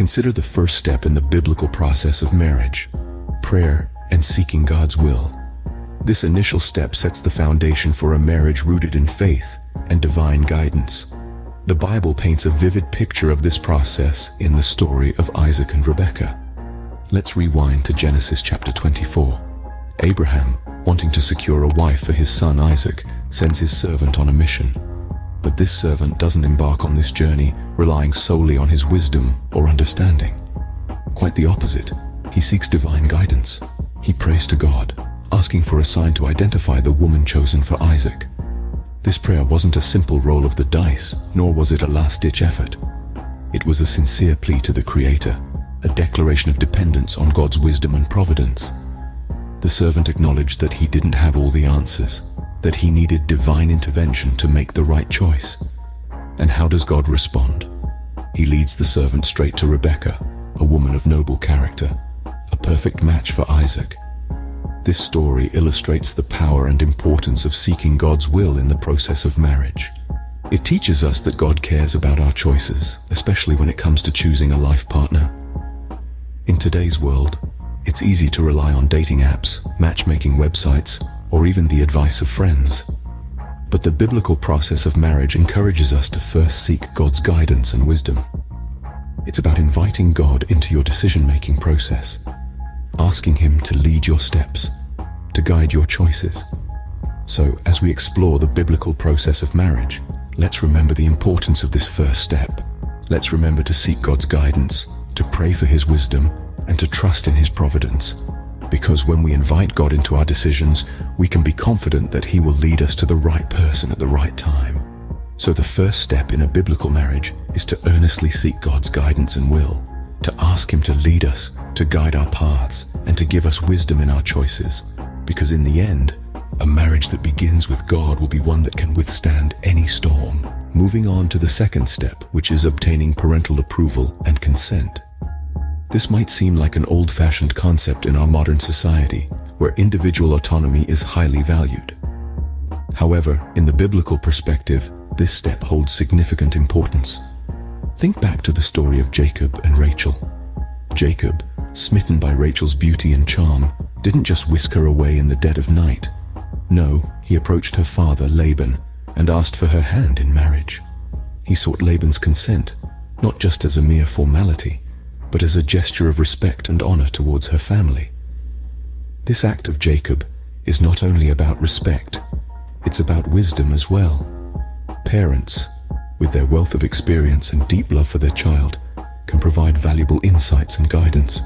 Consider the first step in the biblical process of marriage: prayer and seeking God's will. This initial step sets the foundation for a marriage rooted in faith and divine guidance. The Bible paints a vivid picture of this process in the story of Isaac and Rebekah. Let's rewind to Genesis chapter 24. Abraham, wanting to secure a wife for his son Isaac, sends his servant on a mission. But this servant doesn't embark on this journey relying solely on his wisdom or understanding. Quite the opposite. He seeks divine guidance. He prays to God, asking for a sign to identify the woman chosen for Isaac. This prayer wasn't a simple roll of the dice, nor was it a last-ditch effort. It was a sincere plea to the Creator, a declaration of dependence on God's wisdom and providence. The servant acknowledged that he didn't have all the answers, that he needed divine intervention to make the right choice. And how does God respond? He leads the servant straight to Rebekah, a woman of noble character, a perfect match for Isaac. This story illustrates the power and importance of seeking God's will in the process of marriage. It teaches us that God cares about our choices, especially when it comes to choosing a life partner. In today's world, it's easy to rely on dating apps, matchmaking websites, or even the advice of friends. But the biblical process of marriage encourages us to first seek God's guidance and wisdom. It's about inviting God into your decision-making process, asking Him to lead your steps, to guide your choices. So, as we explore the biblical process of marriage, let's remember the importance of this first step. Let's remember to seek God's guidance, to pray for His wisdom, and to trust in His providence. Because when we invite God into our decisions, we can be confident that He will lead us to the right person at the right time. So the first step in a biblical marriage is to earnestly seek God's guidance and will, to ask Him to lead us, to guide our paths, and to give us wisdom in our choices. Because in the end, a marriage that begins with God will be one that can withstand any storm. Moving on to the second step, which is obtaining parental approval and consent. This might seem like an old-fashioned concept in our modern society, where individual autonomy is highly valued. However, in the biblical perspective, this step holds significant importance. Think back to the story of Jacob and Rachel. Jacob, smitten by Rachel's beauty and charm, didn't just whisk her away in the dead of night. No, he approached her father, Laban, and asked for her hand in marriage. He sought Laban's consent, not just as a mere formality, but as a gesture of respect and honor towards her family. This act of Jacob is not only about respect, it's about wisdom as well. Parents, with their wealth of experience and deep love for their child, can provide valuable insights and guidance.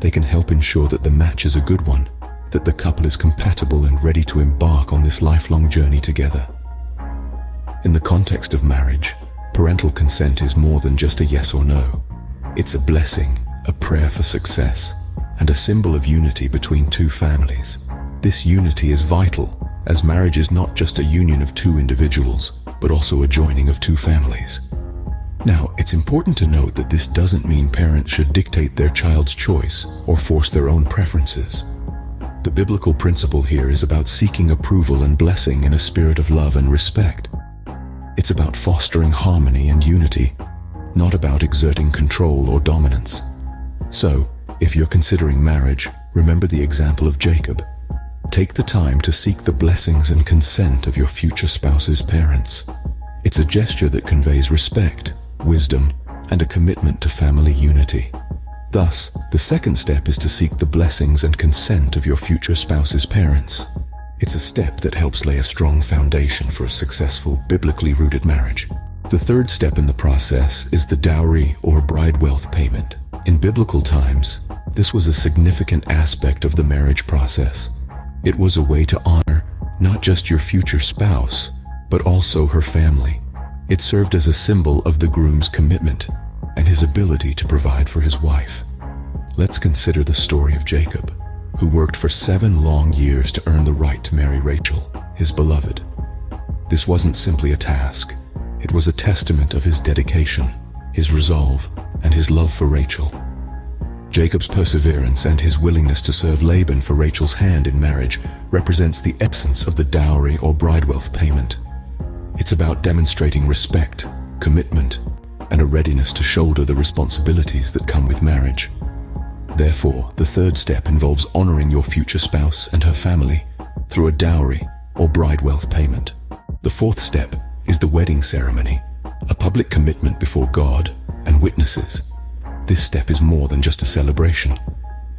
They can help ensure that the match is a good one, that the couple is compatible and ready to embark on this lifelong journey together. In the context of marriage, parental consent is more than just a yes or no. It's a blessing, a prayer for success, and a symbol of unity between two families. This unity is vital, as marriage is not just a union of two individuals, but also a joining of two families. Now, it's important to note that this doesn't mean parents should dictate their child's choice or force their own preferences. The biblical principle here is about seeking approval and blessing in a spirit of love and respect. It's about fostering harmony and unity, not about exerting control or dominance. So, if you're considering marriage, remember the example of Jacob. Take the time to seek the blessings and consent of your future spouse's parents. It's a gesture that conveys respect, wisdom, and a commitment to family unity. Thus, the second step is to seek the blessings and consent of your future spouse's parents. It's a step that helps lay a strong foundation for a successful, biblically rooted marriage. The third step in the process is the dowry or bride wealth payment. In biblical times, this was a significant aspect of the marriage process. It was a way to honor not just your future spouse, but also her family. It served as a symbol of the groom's commitment and his ability to provide for his wife. Let's consider the story of Jacob, who worked for 7 long years to earn the right to marry Rachel, his beloved. This wasn't simply a task. It was a testament of his dedication, his resolve, and his love for Rachel. Jacob's perseverance and his willingness to serve Laban for Rachel's hand in marriage represents the essence of the dowry or bride wealth payment. It's about demonstrating respect, commitment, and a readiness to shoulder the responsibilities that come with marriage. Therefore, the third step involves honoring your future spouse and her family through a dowry or bride wealth payment. The fourth step is the wedding ceremony, a public commitment before God and witnesses. This step is more than just a celebration.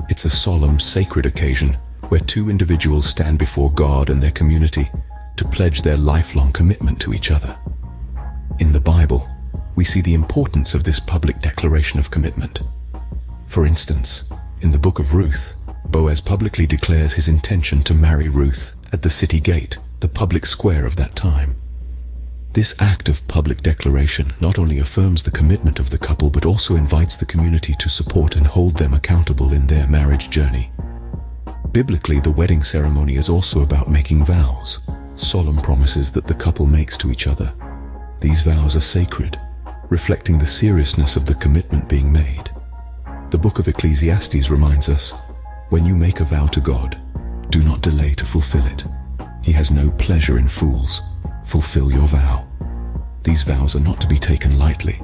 It's a solemn, sacred occasion where two individuals stand before God and their community to pledge their lifelong commitment to each other. In the Bible, we see the importance of this public declaration of commitment. For instance, in the book of Ruth, Boaz publicly declares his intention to marry Ruth at the city gate, the public square of that time. This act of public declaration not only affirms the commitment of the couple but also invites the community to support and hold them accountable in their marriage journey. Biblically, the wedding ceremony is also about making vows, solemn promises that the couple makes to each other. These vows are sacred, reflecting the seriousness of the commitment being made. The book of Ecclesiastes reminds us, "When you make a vow to God, do not delay to fulfill it. He has no pleasure in fools. Fulfill your vow." These vows are not to be taken lightly.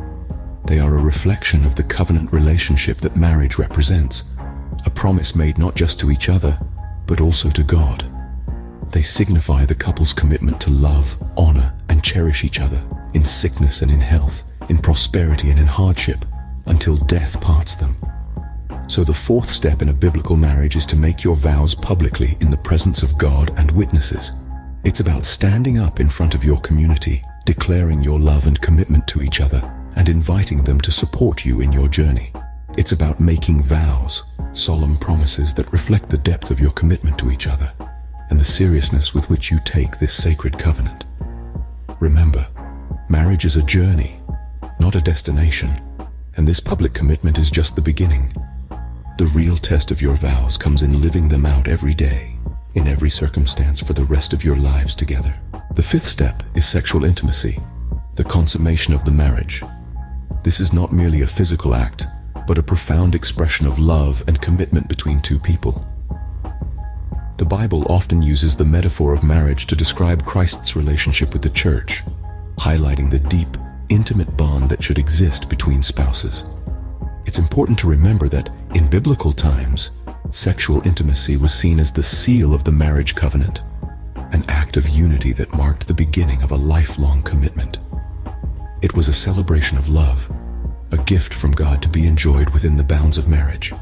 They are a reflection of the covenant relationship that marriage represents, a promise made not just to each other, but also to God. They signify the couple's commitment to love, honor, and cherish each other in sickness and in health, in prosperity and in hardship, until death parts them. So the fourth step in a biblical marriage is to make your vows publicly in the presence of God and witnesses. It's about standing up in front of your community, declaring your love and commitment to each other, and inviting them to support you in your journey. It's about making vows, solemn promises that reflect the depth of your commitment to each other, and the seriousness with which you take this sacred covenant. Remember, marriage is a journey, not a destination, and this public commitment is just the beginning. The real test of your vows comes in living them out every day, in every circumstance for the rest of your lives together. The fifth step is sexual intimacy, the consummation of the marriage. This is not merely a physical act, but a profound expression of love and commitment between two people. The Bible often uses the metaphor of marriage to describe Christ's relationship with the church, highlighting the deep, intimate bond that should exist between spouses. It's important to remember that, in biblical times, sexual intimacy was seen as the seal of the marriage covenant, an act of unity that marked the beginning of a lifelong commitment. It was a celebration of love, a gift from God to be enjoyed within the bounds of marriage.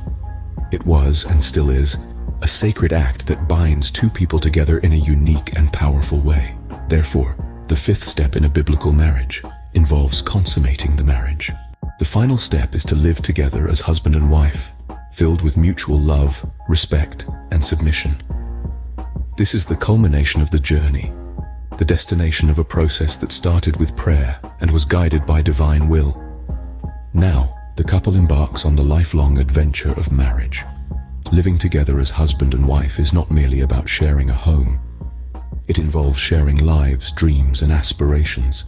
It was, and still is, a sacred act that binds two people together in a unique and powerful way. Therefore, the fifth step in a biblical marriage involves consummating the marriage. The final step is to live together as husband and wife, filled with mutual love, respect, and submission. This is the culmination of the journey, the destination of a process that started with prayer and was guided by divine will. Now, the couple embarks on the lifelong adventure of marriage. Living together as husband and wife is not merely about sharing a home. It involves sharing lives, dreams, and aspirations.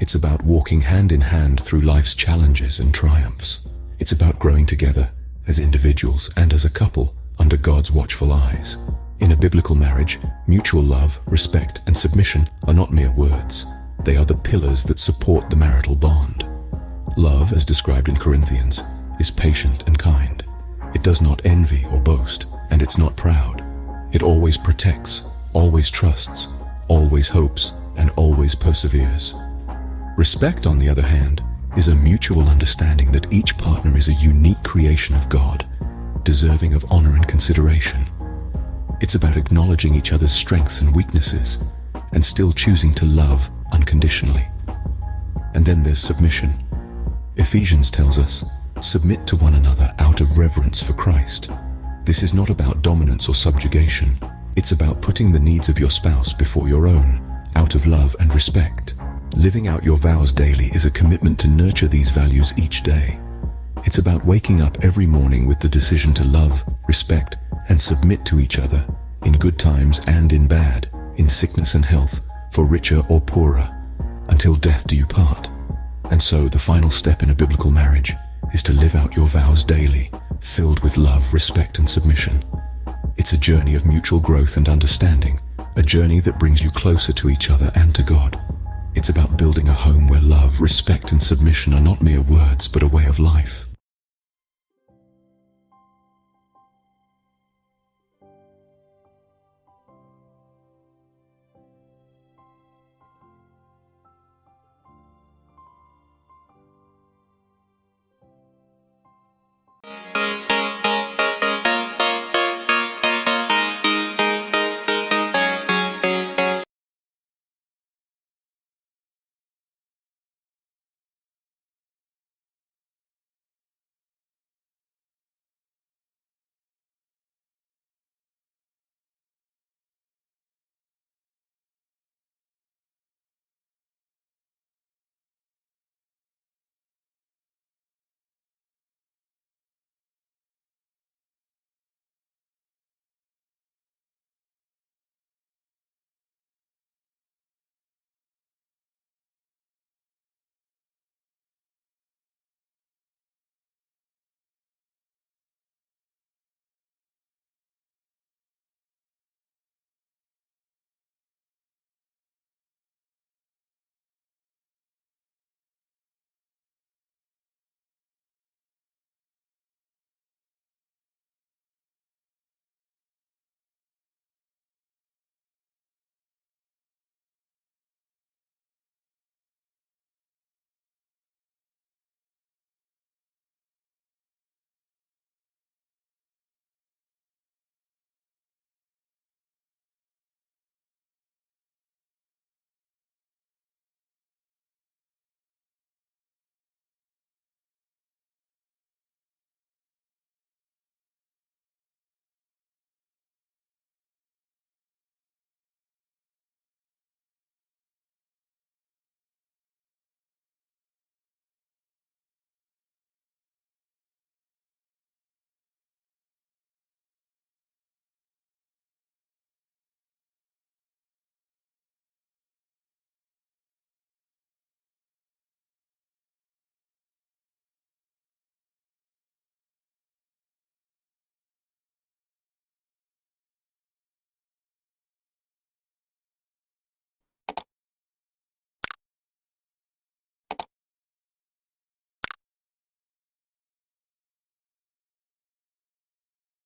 It's about walking hand in hand through life's challenges and triumphs. It's about growing together as individuals and as a couple under God's watchful eyes. In a biblical marriage, mutual love, respect, and submission are not mere words. They are the pillars that support the marital bond. Love, as described in Corinthians, is patient and kind. It does not envy or boast, and it's not proud. It always protects, always trusts, always hopes, and always perseveres. Respect, on the other hand, is a mutual understanding that each partner is a unique creation of God, deserving of honor and consideration. It's about acknowledging each other's strengths and weaknesses, and still choosing to love unconditionally. And then there's submission. Ephesians tells us, "Submit to one another out of reverence for Christ." This is not about dominance or subjugation. It's about putting the needs of your spouse before your own, out of love and respect. Living out your vows daily is a commitment to nurture these values each day. It's about waking up every morning with the decision to love, respect, and submit to each other, in good times and in bad, in sickness and health, for richer or poorer, until death do you part. And so the final step in a biblical marriage is to live out your vows daily, filled with love, respect, and submission. It's a journey of mutual growth and understanding, a journey that brings you closer to each other and to God. It's about building a home where love, respect, and submission are not mere words, but a way of life.